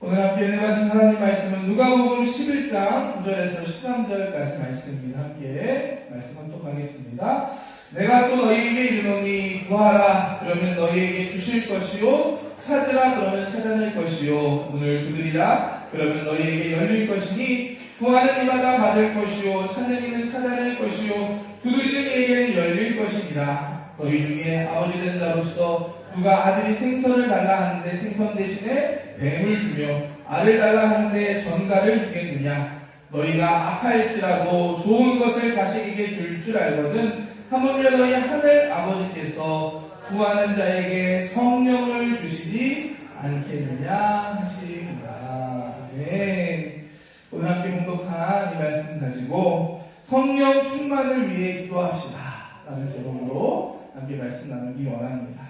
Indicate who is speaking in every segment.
Speaker 1: 오늘 함께 읽어주신 하나님 말씀은 누가복음 11장 9절에서 13절까지 말씀입니다. 함께 말씀을 또 가겠습니다. 내가 또 너희에게 이르노니 구하라 그러면 너희에게 주실 것이요 찾으라 그러면 찾아낼 것이요 문을 두드리라 그러면 너희에게 열릴 것이니 구하는 이마다 받을 것이요 찾는 이는 찾아낼 것이요 두드리는 이에게는 열릴 것이니라. 너희 중에 아버지 된 자로서 누가 아들이 생선을 달라 하는데 생선 대신에 뱀을 주며 알을 달라 하는데 전갈을 주겠느냐. 너희가 악할지라도 좋은 것을 자식에게 줄 줄 알거든 하물며 너희 하늘 아버지께서 구하는 자에게 성령을 주시지 않겠느냐 하시니라. 네. 오늘 함께 봉독한 이 말씀 가지고 성령 충만을 위해 기도합시다 라는 제목으로 함께 말씀 나누기 원합니다.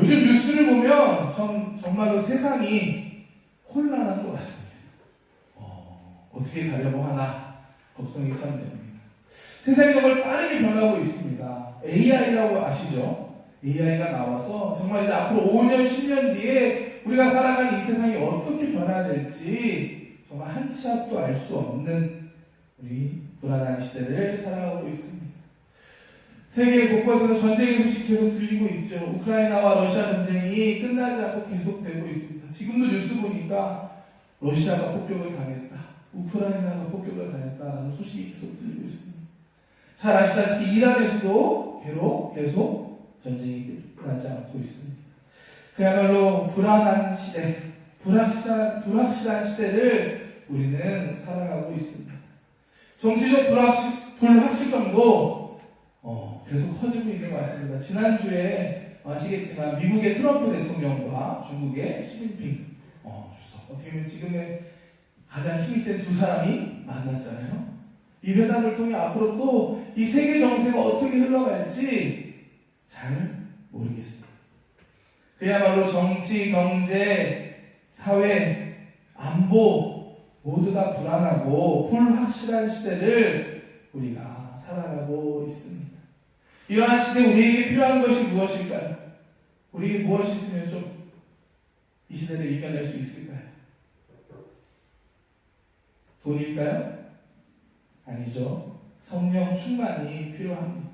Speaker 1: 요즘 뉴스를 보면 정말로 세상이 혼란한 것 같습니다. 어떻게 가려고 하나 걱정이 참 됩니다. 세상이 정말 빠르게 변하고 있습니다. AI라고 아시죠? AI가 나와서 정말 이제 앞으로 5년, 10년 뒤에 우리가 살아가는 이 세상이 어떻게 변화될지 정말 한 치 앞도 알 수 없는 우리 불안한 시대를 살아가고 있습니다. 세계 곳곳에서 전쟁의 소식 계속 들리고 있죠. 우크라이나와 러시아 전쟁이 끝나지 않고 계속되고 있습니다. 지금도 뉴스 보니까 러시아가 폭격을 당했다, 우크라이나가 폭격을 당했다라는 소식이 계속 들리고 있습니다. 잘 아시다시피 이란에서도 계속 전쟁이 끝나지 않고 있습니다. 그야말로 불안한 시대, 불확실한 시대를 우리는 살아가고 있습니다. 정치적 불확실성도 계속 커지고 있는 것 같습니다. 지난주에 아시겠지만 미국의 트럼프 대통령과 중국의 시진핑 주석, 어떻게 보면 지금의 가장 힘이 센 두 사람이 만났잖아요. 이 회담을 통해 앞으로 또 이 세계 정세가 어떻게 흘러갈지 잘 모르겠습니다. 그야말로 정치, 경제, 사회, 안보 모두 다 불안하고 불확실한 시대를 우리가 살아가고 있습니다. 이러한 시대에 우리에게 필요한 것이 무엇일까요? 우리에게 무엇이 있으면 좀 이 시대를 이겨낼 수 있을까요? 돈일까요? 아니죠. 성령 충만이 필요합니다.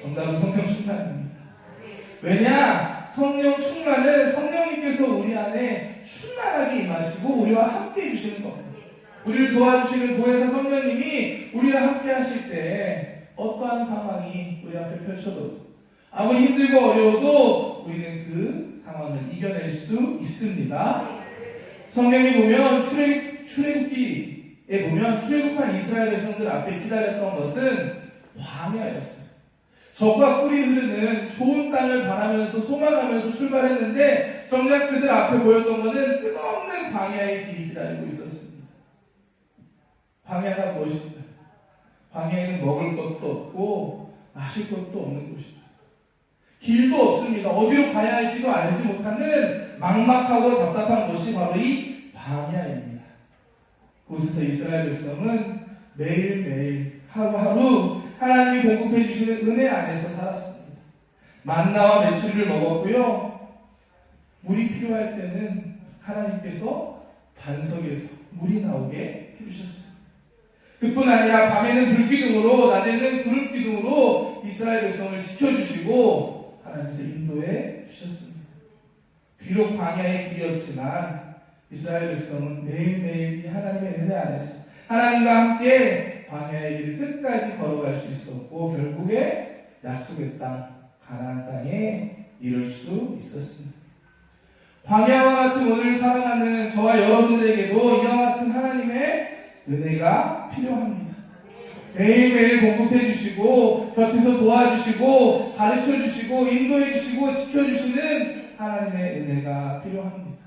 Speaker 1: 정답은 성령 충만입니다. 왜냐? 성령 충만은 성령님께서 우리 안에 충만하게 임하시고 우리와 함께 해주시는 겁니다. 우리를 도와주시는 보혜사 성령님이 우리와 함께 하실 때 어떠한 상황이 우리 앞에 펼쳐도 아무리 힘들고 어려워도 우리는 그 상황을 이겨낼 수 있습니다. 성경에 보면 출애굽기에 보면 출애굽한 이스라엘 백성들 앞에 기다렸던 것은 광야였어요. 적과 꿀이 흐르는 좋은 땅을 바라면서 소망하면서 출발했는데 정작 그들 앞에 보였던 것은 끝없는 광야의 길이 기다리고 있었습니다. 광야가 무엇인가? 광야에는 먹을 것도 없고 마실 것도 없는 곳입니다. 길도 없습니다. 어디로 가야 할지도 알지 못하는 막막하고 답답한 곳이 바로 이 광야입니다. 그곳에서 이스라엘 백성은 매일매일 하루하루 하나님이 공급해 주시는 은혜 안에서 살았습니다. 만나와 메추리를 먹었고요. 물이 필요할 때는 하나님께서 반석에서 물이 나오게 해주셨습니다. 그뿐 아니라 밤에는 불기둥으로 낮에는 구름기둥으로 이스라엘 백성을 지켜주시고 하나님께서 인도해 주셨습니다. 비록 광야의 길이었지만 이스라엘 백성은 매일매일 하나님의 은혜 안에서 하나님과 함께 광야의 길을 끝까지 걸어갈 수 있었고 결국에 약속의 땅 가나안 땅에 이룰 수 있었습니다. 광야와 같은 오늘 살아가는 저와 여러분들에게도 이와 같은 하나님의 은혜가 필요합니다. 매일매일 공급해 주시고 곁에서 도와주시고 가르쳐 주시고 인도해 주시고 지켜주시는 하나님의 은혜가 필요합니다.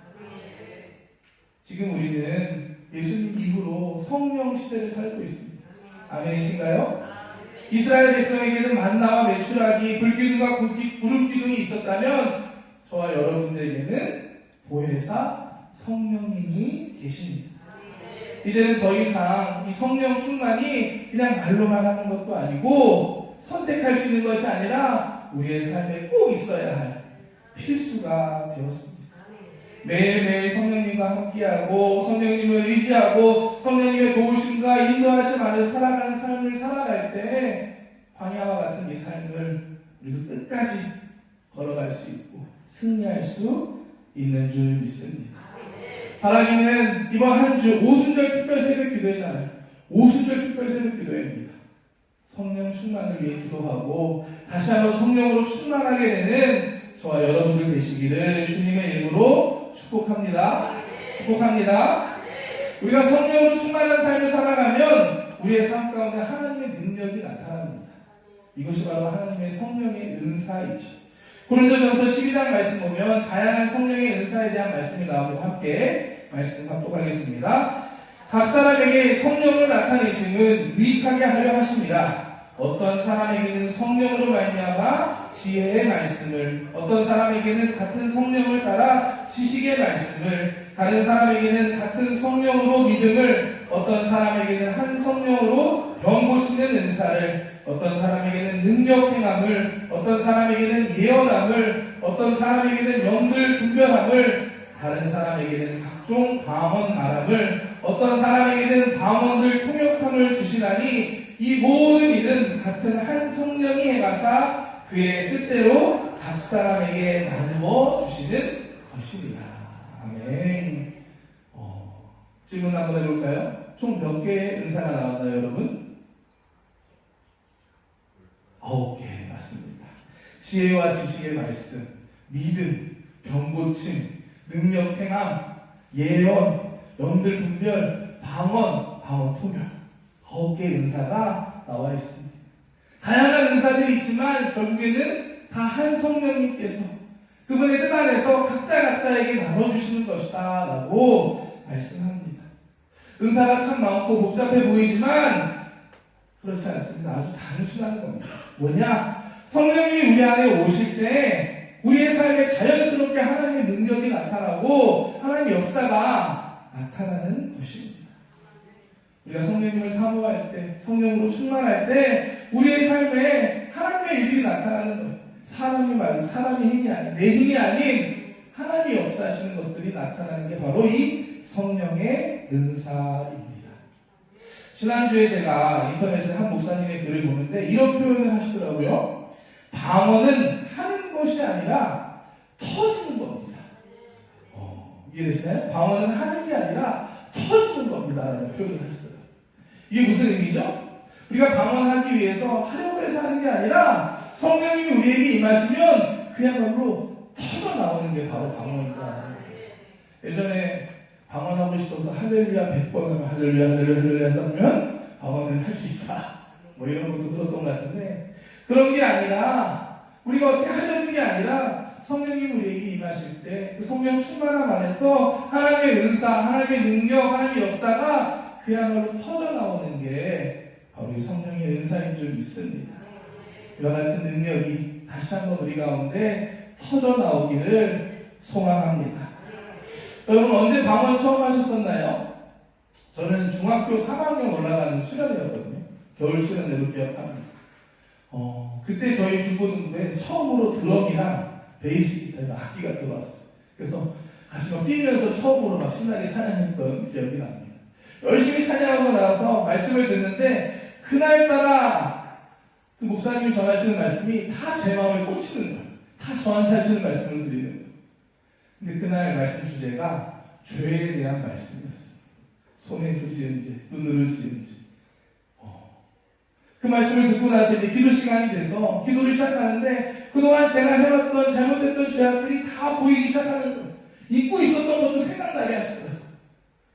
Speaker 1: 지금 우리는 예수님 이후로 성령 시대를 살고 있습니다. 아멘이신가요? 이스라엘 백성에게는 만나와 메추라기, 불기둥과 구름기둥이 있었다면 저와 여러분들에게는 보혜사 성령님이 계십니다. 이제는 더 이상 이 성령 충만이 그냥 말로만 하는 것도 아니고 선택할 수 있는 것이 아니라 우리의 삶에 꼭 있어야 할 필수가 되었습니다. 매일매일 성령님과 함께하고 성령님을 의지하고 성령님의 도우심과 인도하심 안에 살아가는 삶을 살아갈 때 광야와 같은 이 삶을 우리도 끝까지 걸어갈 수 있고 승리할 수 있는 줄 믿습니다. 바라기는 이번 한 주 오순절 특별 새벽 기도회잖아요. 오순절 특별 새벽 기도회입니다. 성령 충만을 위해 기도하고 다시 한번 성령으로 충만하게 되는 저와 여러분들 되시기를 주님의 이름으로 축복합니다. 축복합니다. 우리가 성령으로 충만한 삶을 살아가면 우리의 삶 가운데 하나님의 능력이 나타납니다. 이것이 바로 하나님의 성령의 은사이죠. 고린도전서 12장 말씀 보면 다양한 성령의 은사에 대한 말씀이 나오고 함께 말씀 합독하겠습니다. 각 사람에게 성령을 나타내심은 유익하게 하려 하십니다. 어떤 사람에게는 성령으로 말미암아 지혜의 말씀을, 어떤 사람에게는 같은 성령을 따라 지식의 말씀을, 다른 사람에게는 같은 성령으로 믿음을, 어떤 사람에게는 한 성령으로 병 고치는 은사를, 어떤 사람에게는 능력 행함을, 어떤 사람에게는 예언함을, 어떤 사람에게는 영들 분별함을, 다른 사람에게는 각종 방언 말함을, 어떤 사람에게는 방언들 통역함을 주시나니 이 모든 일은 같은 한 성령이 행하사 그의 뜻대로 각 사람에게 나누어 주시는 것입니다. 아멘. 질문 한번 해볼까요? 총 몇 개의 은사가 나왔나요, 여러분? 9개 맞습니다. 지혜와 지식의 말씀, 믿음, 병고침, 능력 행함, 예언, 영들 분별, 방언 통역. 9개의 은사가 나와 있습니다. 다양한 은사들이 있지만 결국에는 다 한 성령님께서 그분의 뜻 안에서 각자에게 나눠주시는 것이다 라고 말씀합니다. 은사가 참 많고 복잡해 보이지만 그렇지 않습니다. 아주 단순한 겁니다. 뭐냐? 성령님이 우리 안에 오실 때 우리의 삶에 자연스럽게 하나님의 능력이 나타나고 하나님의 역사가 나타나는 것입니다. 우리가 성령님을 사모할 때, 성령으로 충만할 때 우리의 삶에 하나님의 일들이 나타나는 거예요. 사람의 힘이 아닌, 내 힘이 아닌 하나님이 역사하시는 것들이 나타나는 게 바로 이 성령의 은사입니다. 지난주에 제가 인터넷에 한 목사님의 글을 보는데 이런 표현을 하시더라고요. 방언은 하는 것이 아니라 터지는 겁니다. 이해되시나요? 방언은 하는 게 아니라 터지는 겁니다. 라는 표현을 하시더라고요. 이게 무슨 의미죠? 우리가 방언하기 위해서 하려고 해서 하는 게 아니라 성령님이 우리에게 임하시면 그야말로 터져 나오는 게 바로 방언이다. 예전에 방언하고 싶어서 할렐루야 100번 하면 할렐루야 하면 방언을 할 수 있다. 뭐 이런 것도 들었던 것 같은데 그런 게 아니라 우리가 어떻게 하려는 게 아니라 성령님이 우리에게 임하실 때 그 성령 충만함 안에서 하나님의 은사, 하나님의 능력, 하나님의 역사가 그야말로 터져 나오는 게 바로 이 성령의 은사인 줄 믿습니다. 이와 같은 능력이 다시 한번 우리 가운데 터져 나오기를 소망합니다. 여러분 언제 방언 처음 하셨었나요? 저는 중학교 3학년 올라가는 수련회였거든요. 겨울 수련회로 기억합니다. 그때 저희 중고등부에 처음으로 드럼이랑 베이스 기타 악기가 들어왔어요. 그래서 같이 막 뛰면서 처음으로 막 신나게 찬양했던 기억이 납니다. 열심히 찬양하고 나와서 말씀을 듣는데 그날따라 그 목사님이 전하시는 말씀이 다 제 마음에 꽂히는 거예요. 다 저한테 하시는 말씀을 드리는 거예요. 근데 그날 말씀 주제가 죄에 대한 말씀이었어요. 손에 지은 죄, 눈으로 지은 죄. 그 말씀을 듣고 나서 이제 기도 시간이 돼서 기도를 시작하는데 그동안 제가 해왔던 잘못했던 죄악들이 다 보이기 시작하는 거예요. 잊고 있었던 것도 생각나게 하시더라고요.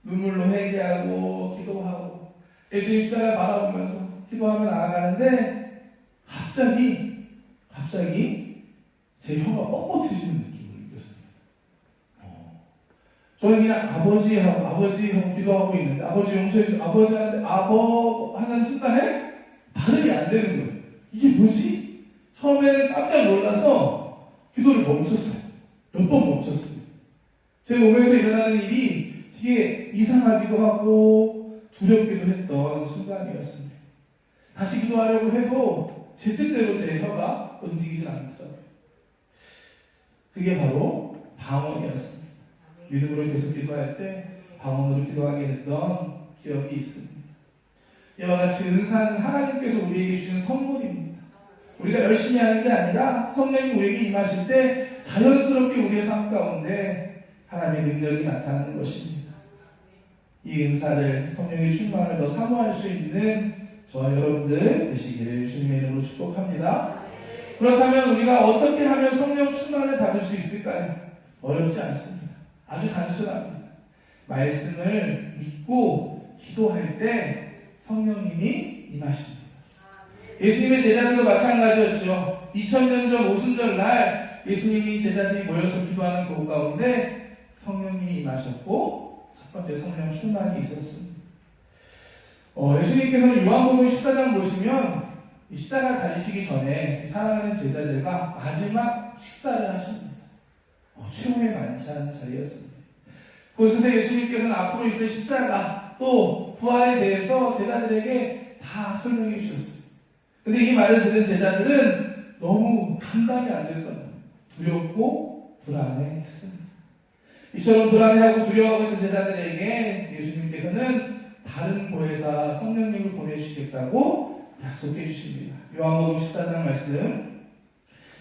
Speaker 1: 눈물로 회개하고 기도하고 예수님 십자가를 바라보면서 기도하며 나아가는데 갑자기 제 혀가 뻣뻣해지는 느낌을 느꼈습니다. 저는 그냥 아버지하고 기도하고 있는데 아버지 용서해주세요. 아버지 하는데 하는 순간에 발음이 안 되는 거예요. 이게 뭐지? 처음에는 깜짝 놀라서 기도를 멈췄어요. 몇 번 멈췄어요. 제 몸에서 일어나는 일이 되게 이상하기도 하고 두렵기도 했던 순간이었습니다. 다시 기도하려고 해도 제 뜻대로 제 혀가 움직이지 않더라고요. 그게 바로 방언이었습니다. 믿음으로 계속 기도할 때 방언으로 기도하게 됐던 기억이 있습니다. 이와 같이 은사는 하나님께서 우리에게 주신 선물입니다. 우리가 열심히 하는 게 아니라 성령이 우리에게 임하실 때 자연스럽게 우리의 삶 가운데 하나님의 능력이 나타나는 것입니다. 이 은사를 성령의 충만을 더 사모할 수 있는 저와 여러분들 되시기를 주님의 이름으로 축복합니다. 그렇다면 우리가 어떻게 하면 성령 충만을 받을 수 있을까요? 어렵지 않습니다. 아주 단순합니다. 말씀을 믿고 기도할 때 성령님이 임하십니다. 예수님의 제자들도 마찬가지였죠. 2000년 전 오순절 날 예수님이 제자들이 모여서 기도하는 그 가운데 성령님이 임하셨고 첫 번째 성령 충만이 있었습니다. 예수님께서는 요한복음 14장 보시면 이 십자가 달리시기 전에 사랑하는 제자들과 마지막 식사를 하십니다. 최후의 만찬 자리였습니다. 그곳에서 예수님께서는 앞으로 있을 십자가 또 부활에 대해서 제자들에게 다 설명해 주셨어요. 근데 이 말을 들은 제자들은 너무 감당이 안 됐던 거예요. 두렵고 불안해했습니다. 이처럼 불안해하고 두려워하고 있던 제자들에게 예수님께서는 다른 보혜사 성령님을 보내주시겠다고 약속해 주십니다. 요한복음 14장 말씀,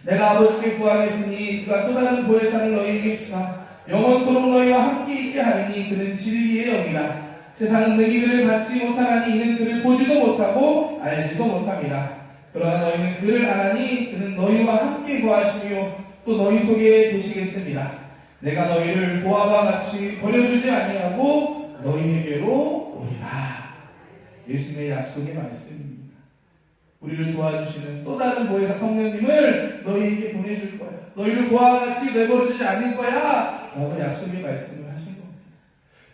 Speaker 1: 내가 아버지께 구하겠으니 그가 또 다른 보혜사를 너희에게 주사 영원토록 너희와 함께 있게 하리니 그는 진리의 영이라. 세상은 능히 그를 받지 못하나니 이는 그를 보지도 못하고 알지도 못함이라. 그러나 너희는 그를 아나니 그는 너희와 함께 거하시며 또 너희 속에 계시겠습니다. 내가 너희를 보아와 같이 버려두지 아니하고 너희에게로 오리라. 예수님의 약속의 말씀입니다. 우리를 도와주시는 또 다른 보혜사 성령님을 너희에게 보내줄 거야. 너희를 보아와 같이 내버려두지 않을 거야 라고 약속의 말씀을 하신 겁니다.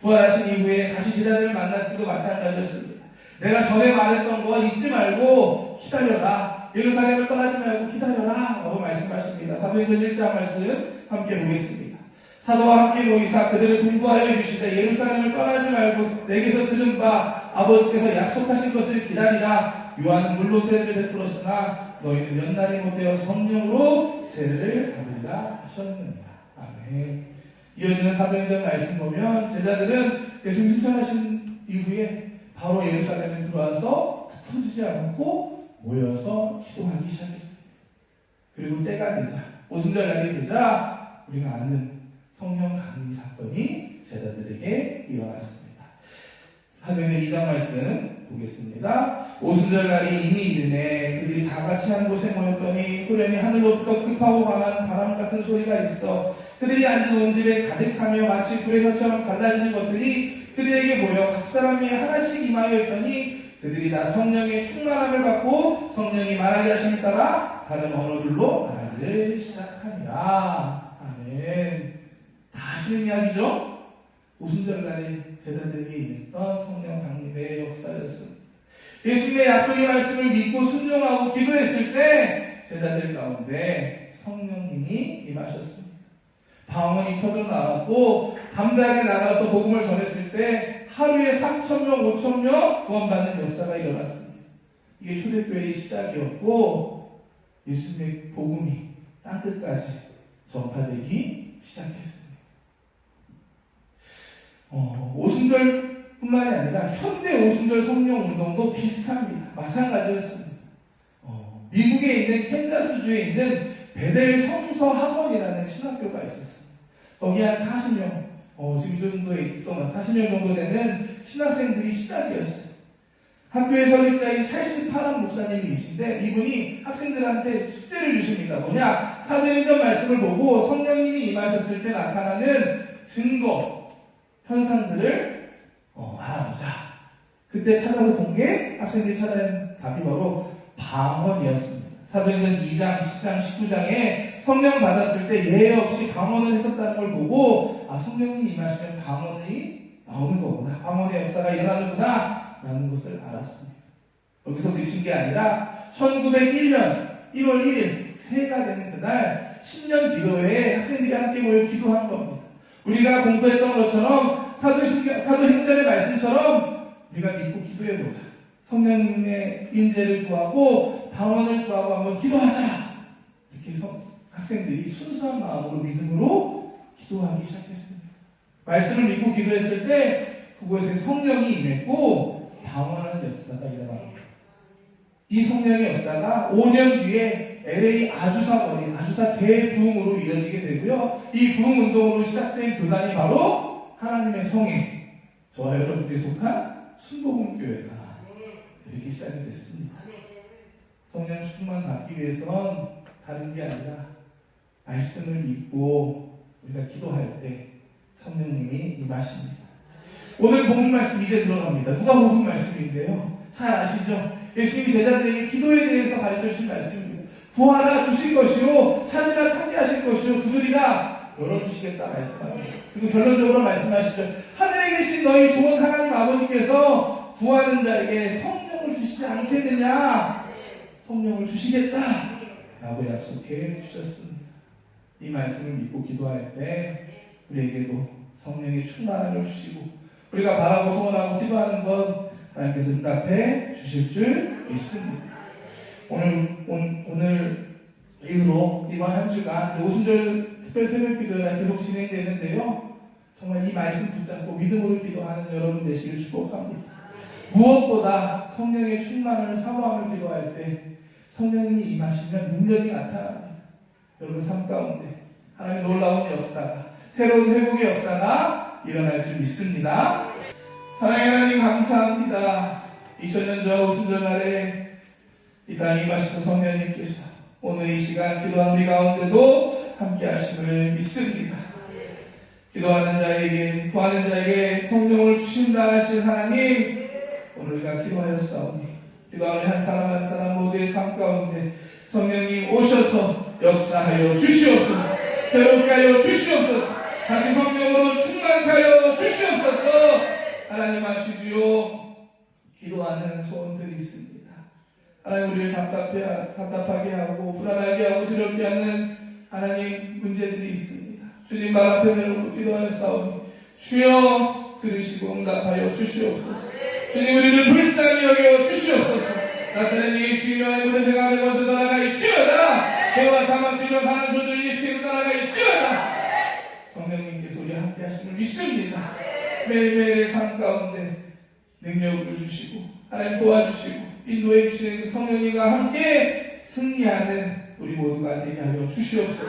Speaker 1: 부활하신 이후에 다시 제자들을 만났을 때도 마찬가지였습니다. 내가 전에 말했던 거 잊지 말고 기다려라. 예루살렘을 떠나지 말고 기다려라 라고 말씀하십니다. 사도행전 1장 말씀 함께 보겠습니다. 사도와 함께 모이사 그들을 분부하여 이르시되 예루살렘을 떠나지 말고 내게서 들은 바 아버지께서 약속하신 것을 기다리라. 요한은 물로 세례를 베풀었으나 너희는 몇 날이 못되어 성령으로 세례를 받으리라 하셨느니라. 아멘. 이어지는 사도행전 말씀 보면 제자들은 예수님 승천하신 이후에 바로 예루살렘에 들어와서 흩어지지 않고 모여서 기도하기 시작했습니다. 그리고 때가 되자 오순절 날이 되자 우리가 아는 성령 강림 사건이 제자들에게 일어났습니다. 사도행전 2장 말씀 보겠습니다. 오순절 날이 이미 이르네 그들이 다 같이 한 곳에 모였더니 후련히 하늘로부터 급하고 강한 바람 같은 소리가 있어 그들이 앉은 온 집에 가득하며 마치 불의 혀처럼 갈라지는 것들이 그들에게 모여 각 사람이 하나씩 임하여 있더니 그들이 다 성령의 충만함을 받고 성령이 말하게 하심에 따라 다른 언어들로 말하기를 시작하니라. 아멘. 다 하시는 이야기죠? 오순절 날에 제자들에게 임했던 성령 강림의 역사였습니다. 예수님의 약속의 말씀을 믿고 순종하고 기도했을 때 제자들 가운데 성령님이 임하셨습니다. 방언이 터져 나왔고 담대하게 나가서 복음을 전했을 때 하루에 3,000명, 5,000명 구원받는 역사가 일어났습니다. 이게 초대교회의 시작이었고 예수님의 복음이 땅끝까지 전파되기 시작했습니다. 오순절뿐만이 아니라 현대 오순절 성령 운동도 비슷합니다. 마찬가지였습니다. 미국에 있는 캔자스주에 있는 베델 성서 학원이라는 신학교가 있었습니다. 거기 한 40명, 지금 정도에 있어 40명 정도 되는 신학생들이 시작이었어요. 학교의 설립자인 찰스 파람 목사님이 계신데 이분이 학생들한테 숙제를 주십니다. 뭐냐? 사도행전 말씀을 보고 성령님이 임하셨을 때 나타나는 증거, 현상들을 알아보자. 그때 찾아서 본 게 학생들이 찾아낸 답이 바로 방언이었습니다. 사도행전 2장, 10장, 19장에 성령 받았을 때 예외 없이 방언을 했었다는 걸 보고 성령님이 임하시면 방언이 나오는 거구나. 방언의 역사가 일어나는구나 라는 것을 알았습니다. 여기서 그친 게 아니라 1901년 1월 1일 새해가 되는 그날 10년 기도회에 학생들이 함께 모여 기도한 겁니다. 우리가 공부했던 것처럼 사도행전의 말씀처럼 우리가 믿고 기도해보자. 성령님의 임재를 구하고 방언을 구하고 한번 기도하자. 이렇게 해서 학생들이 순수한 마음으로 믿음으로 기도하기 시작했습니다. 말씀을 믿고 기도했을 때 그곳에 성령이 임했고 방언하는 역사가 일어납니다. 이 성령의 역사가 5년 뒤에 LA 아주사 대부흥으로 이어지게 되고요. 이 부흥 운동으로 시작된 교단이 바로 하나님의 성인, 저와 여러분들이 속한 순복음교회가 이렇게 시작이 됐습니다. 성령 충만 받기 위해서는 다른 게 아니라 말씀을 믿고 우리가 기도할 때 성령님이 임하십니다. 오늘 본문 말씀 이제 들어갑니다. 누가복음 말씀인데요. 잘 아시죠? 예수님이 제자들에게 기도에 대해서 가르쳐 주신 말씀입니다. 구하라 주실 것이요 찾으라 찾게 하실 것이요 두드리라 열어주시겠다 말씀합니다. 그리고 결론적으로 말씀하시죠. 하늘에 계신 너희 좋은 하나님 아버지께서 구하는 자에게 성령을 주시지 않겠느냐? 성령을 주시겠다 라고 약속해 주셨습니다. 이 말씀을 믿고 기도할 때 우리에게도 성령의 충만함을 주시고 우리가 바라고 소원하고 기도하는 것 하나님께서 응답해 주실 줄 믿습니다. 오늘 이후로 이번 한 주간 오순절 특별 새벽 기도가 계속 진행되는데요. 정말 이 말씀 붙잡고 믿음으로 기도하는 여러분 되시길 축복합니다. 무엇보다 성령의 충만을 사모하며 기도할 때 성령님이 임하시면 능력이 나타납니다. 여러분 삶 가운데 하나님의 놀라운 역사가, 새로운 회복의 역사가 일어날 줄 믿습니다. 사랑의 하나님 감사합니다. 2000년 전 오순절날에 이 땅에 임하시는 성령님께서 오늘 이 시간 기도하는 우리 가운데도 함께 하심을 믿습니다. 기도하는 자에게, 구하는 자에게 성령을 주신다 하신 하나님, 오늘 우리가 기도하였사오니 기도하는 한 사람 한 사람 모두의 삶 가운데 성령님 오셔서 역사하여 주시옵소서. 새롭게 하여 주시옵소서. 다시 성령으로 충만케 하여 주시옵소서. 하나님 아시지요? 기도하는 소원들이 있습니다. 하나님 우리를 답답하게 하고 불안하게 하고 두렵게 하는 하나님 문제들이 있습니다. 주님 말 앞에 내놓고 기도하였사오니 주여 들으시고 응답하여 주시옵소서. 주님 우리를 불쌍히 여겨 주시옵소서. 나사렛 예수님의 얼굴에 배가 되어서 떠나가이치어다. 죄와 사망 질병 가난 소들 예수님으로 떠나가이치어다. 성령님께서 우리 함께 하심을 믿습니다. 매일매일의 삶 가운데 능력을 주시고 하나님 도와주시고 인도해 주시는 그 성령님과 함께 승리하는 우리 모두가 되게 하여 주시옵소서.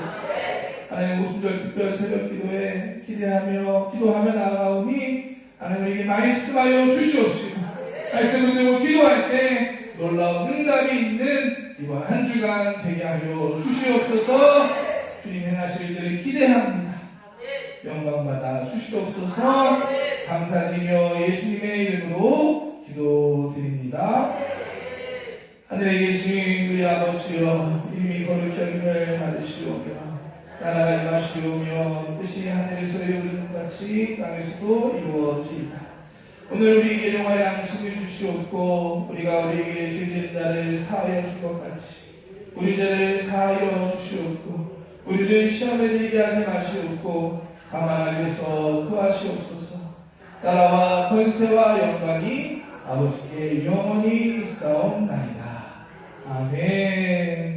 Speaker 1: 하나님 오순절 특별 새벽 기도에 기도하며 나아가오니 하나님 우리에게 말씀하여 주시옵시고 말씀을 들고 기도할 때 놀라운 응답이 있는 이번 한 주간 되게 하여 주시옵소서. 주님 행하실 일들을 기대합니다. 영광받아 주시옵소서. 감사드리며 예수님의 이름으로 기도드립니다. 하늘에 계신 우리 아버지여, 이름이 거룩히 여김을 받으시오며 나라가 임하시오며 뜻이 하늘에서 이루어진 것 같이 땅에서도 이루어지이다. 오늘 우리에게 일용할 양식을 주시옵고 우리가 우리에게 죄진 자를 사하여 줄 것 같이 우리 죄를 사하여 주시옵고 우리를 시험에 들게 하지 마시옵고 다만 악에서 구하시옵소서. 나라와 권세와 영광이 아버지께 영원히 있사옵나이다. 아멘.